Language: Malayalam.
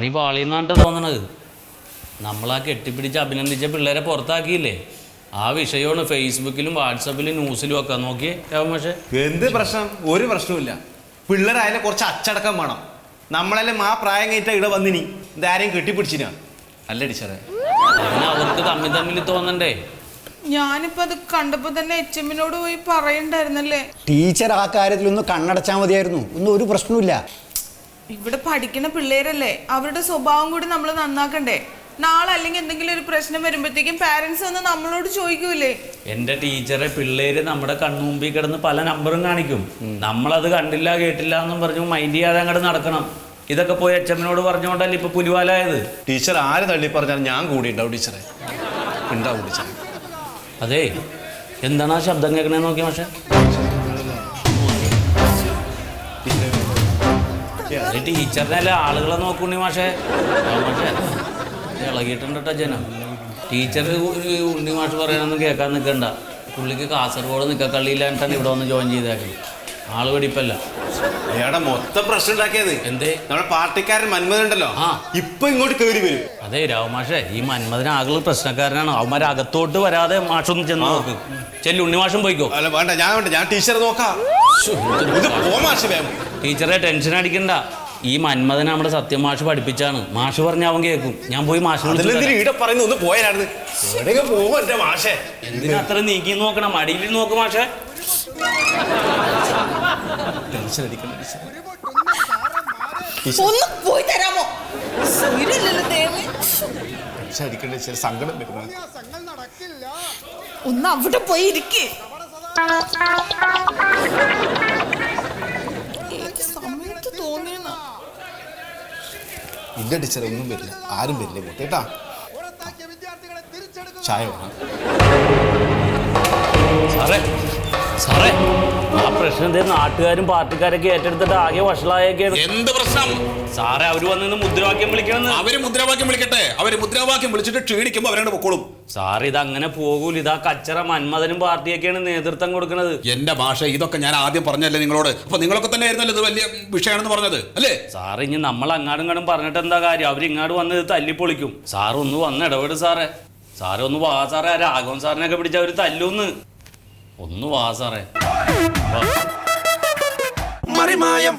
പണി പാളിയെന്നാണ് തോന്നണത്. നമ്മളാ കെട്ടിപ്പിടിച്ച് അഭിനന്ദിച്ച പിള്ളേരെ പുറത്താക്കിയില്ലേ, ആ വിഷയമാണ് ഫേസ്ബുക്കിലും വാട്സപ്പിലും ന്യൂസിലും ഒക്കെ. നോക്കിയേ പക്ഷേ എന്ത് പ്രശ്നം? ഒരു പ്രശ്നമില്ല. പിള്ളേരായാലും കുറച്ച് അച്ചടക്കം വേണം. നമ്മളെല്ലാം ആ പ്രായം കഴിഞ്ഞിട്ട് ഇവിടെ വന്നിനി ഇതാരെയും കെട്ടിപ്പിടിച്ചിനാ അല്ല ടീച്ചറെ. അവർക്ക് തമ്മിൽ തോന്നണ്ടേ? ഞാനിപ്പോ അത് കണ്ടപ്പോ തന്നെ HM-നോട് പോയി പറയണ്ടായിരുന്നല്ലേ. ടീച്ചർ ആ കാര്യത്തിലൊന്ന് കണ്ണടച്ചാൽ മതിയായിരുന്നു. ഒന്നും ഒരു പ്രശ്നമില്ല. ഇവിടെ പഠിക്കുന്ന പിള്ളേരല്ലേ, അവരുടെ സ്വഭാവം കൂടി നമ്മൾ നന്നാക്കണ്ടേ. നാളെ അല്ലെങ്കിൽ എന്തെങ്കിലും ഒരു പ്രശ്നം വരുമ്പോഴത്തേക്കും പാരന്റ്സ് വന്ന് നമ്മളോട് ചോദിക്കൂലേ. എന്റെ ടീച്ചറെ പിള്ളേര് നമ്മുടെ കൺമുമ്പിൽ കിടന്ന് പല നമ്പറും കാണിക്കും. നമ്മളത് കണ്ടില്ല കേട്ടില്ല എന്നും പറഞ്ഞു മൈൻഡ് ചെയ്യാതെ അങ്ങോട്ട് നടക്കണം. ഇതൊക്കെ പോയി HM-നോട് പറഞ്ഞുകൊണ്ടല്ലേ ഇപ്പൊ പുലിവാലായത്. ടീച്ചർ ആര് തള്ളി പറഞ്ഞാൽ ഞാൻ കൂടി ഉണ്ടാവും ടീച്ചറെ. ഉണ്ടാവും ടീച്ചറെ. അതെ, എന്താണ് ആ ശബ്ദം കേൾക്കണേ നോക്കിയ പക്ഷെ ടീച്ചറിനെ അല്ലേ ആളുകളെ നോക്കുണ്ണി മാഷേ. ഇളകിയിട്ടുണ്ട് കേട്ടോ ജനം. ടീച്ചർ ഉണ്ണി മാഷ് പറയണമെന്ന് കേൾക്കാൻ നിൽക്കണ്ട. പുള്ളിക്ക് കാസർഗോഡ് നിൽക്കക്കള്ളിയിലായിട്ടാണ് ഇവിടെ വന്ന് ജോയിൻ ചെയ്തേക്കുന്നത്. ആള് വെടിപ്പല്ല. അയാളുടെ മൊത്തം പ്രശ്നം ഉണ്ടാക്കിയത് എന്തേ? നമ്മുടെ പാർട്ടിക്കാരൻ മന്മഥൻ ഉണ്ടല്ലോ, ഇപ്പൊ ഇങ്ങോട്ട് കയറി വരും. അതെ രാവമാഷേ, ഈ മന്മഥൻ ആകെ പ്രശ്നക്കാരനാണ്. അവന്മാർ അകത്തോട്ട് വരാതെ മാഷൊന്നും ചെന്ന് നോക്ക്. ചെല്ലു ഉണ്ണി മാഷും പോയിക്കോ. അല്ല വേണ്ട, ഞാൻ ടീച്ചറെ നോക്കാം. ടീച്ചറെ ടെൻഷൻ അടിക്കണ്ട. ഈ മന്മഥൻ നമ്മുടെ സത്യം മാഷ് പഠിപ്പിച്ചാണ്. മാഷ് പറഞ്ഞ അവൻ കേൾക്കും. ഞാൻ പോയി ഇവിടെ പറയുന്ന ഒന്ന് പോയായിരുന്നു. എന്തിനാ അത്ര നീക്കി നോക്കണം? മടിയിൽ നോക്ക് മാഷേ. ഒന്ന് പോയി തരാമോ? സങ്കടം ഒന്ന് അവിടെ പോയി ഇരിക്കേ. സമയത്ത് തോന്നിയെന്നാ. ഇല്ല ടീച്ചർ, ഒന്നും വരില്ല, ആരും വരില്ല കേട്ടാ. ചായ വേണം സാറേ. സാറേ, ആ പ്രശ്നം നാട്ടുകാരും പാർട്ടിക്കാരൊക്കെ ഏറ്റെടുത്തിട്ട് ആകെ വഷളായൊക്കെയാണ്. എന്ത് പ്രശ്നം സാറേ? അവര് വന്ന് മുദ്രാവാക്യം വിളിക്കണം. അവര് മുദ്രാവാക്യം വിളിക്കട്ടെ. അവര് മുദ്രാവാക്യം വിളിച്ചിട്ട് ക്ഷീണിക്കുമ്പോ അവരങ്ങോട്ട് പൊക്കോളും. സാർ ഇതങ്ങനെ പോകൂല. ഇതാ കച്ചറ മന്മഥനും പാർട്ടിയൊക്കെയാണ് നേതൃത്വം കൊടുക്കുന്നത്. എന്റെ ഭാഷ ഇതൊക്കെ ഞാൻ ആദ്യം പറഞ്ഞല്ലേ നിങ്ങളോട്. അപ്പൊ നിങ്ങളൊക്കെ തന്നെ ആയിരുന്നല്ലോ ഇത് വലിയ വിഷയമാണെന്ന് പറഞ്ഞത് അല്ലേ? സാർ ഇനി നമ്മൾ അങ്ങാടും ഇങ്ങോട്ടും പറഞ്ഞിട്ട് എന്താ കാര്യം? അവരിങ്ങാട് വന്ന് തല്ലിപ്പൊളിക്കും. സാർ ഒന്ന് വന്ന് ഇടപെടും സാറേ. സാറേ ഒന്ന് വാ സാറേ. രാഘവൻ സാറിനൊക്കെ പിടിച്ച അവര് തല്ലൂന്ന്. ഒന്ന് വാ സാറേ. മറിമായം